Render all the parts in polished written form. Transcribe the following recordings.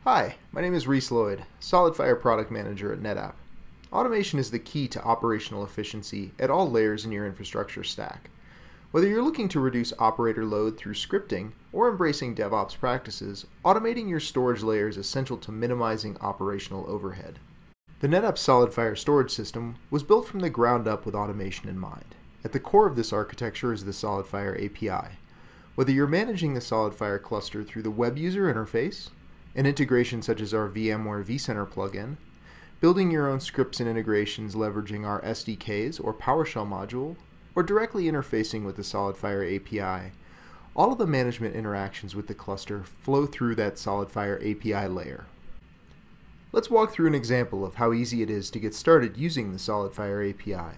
Hi, my name is Reese Lloyd, SolidFire Product Manager at NetApp. Automation is the key to operational efficiency at all layers in your infrastructure stack. Whether you're looking to reduce operator load through scripting or embracing DevOps practices, automating your storage layer is essential to minimizing operational overhead. The NetApp SolidFire storage system was built from the ground up with automation in mind. At the core of this architecture is the SolidFire API. Whether you're managing the SolidFire cluster through the web user interface, an integration such as our VMware vCenter plugin, building your own scripts and integrations leveraging our SDKs or PowerShell module, or directly interfacing with the SolidFire API, all of the management interactions with the cluster flow through that SolidFire API layer. Let's walk through an example of how easy it is to get started using the SolidFire API.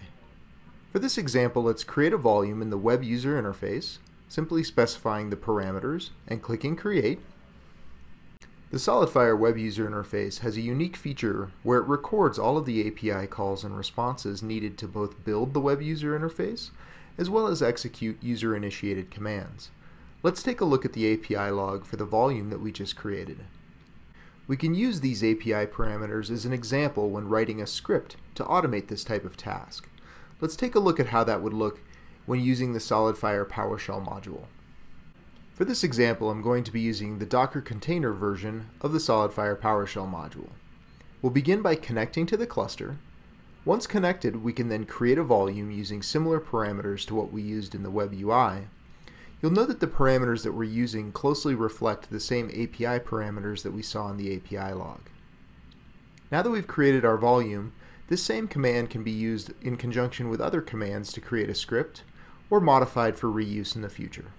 For this example, let's create a volume in the web user interface, simply specifying the parameters and clicking Create. The SolidFire web user interface has a unique feature where it records all of the API calls and responses needed to both build the web user interface as well as execute user-initiated commands. Let's take a look at the API log for the volume that we just created. We can use these API parameters as an example when writing a script to automate this type of task. Let's take a look at how that would look when using the SolidFire PowerShell module. For this example, I'm going to be using the Docker container version of the SolidFire PowerShell module. We'll begin by connecting to the cluster. Once connected, we can then create a volume using similar parameters to what we used in the web UI. You'll note that the parameters that we're using closely reflect the same API parameters that we saw in the API log. Now that we've created our volume, this same command can be used in conjunction with other commands to create a script or modified for reuse in the future.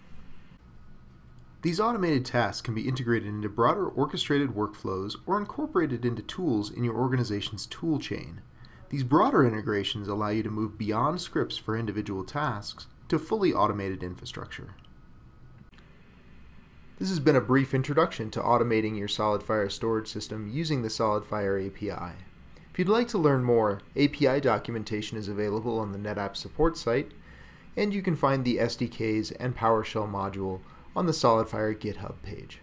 These automated tasks can be integrated into broader orchestrated workflows or incorporated into tools in your organization's tool chain. These broader integrations allow you to move beyond scripts for individual tasks to fully automated infrastructure. This has been a brief introduction to automating your SolidFire storage system using the SolidFire API. If you'd like to learn more, API documentation is available on the NetApp support site, and you can find the SDKs and PowerShell module on the SolidFire GitHub page.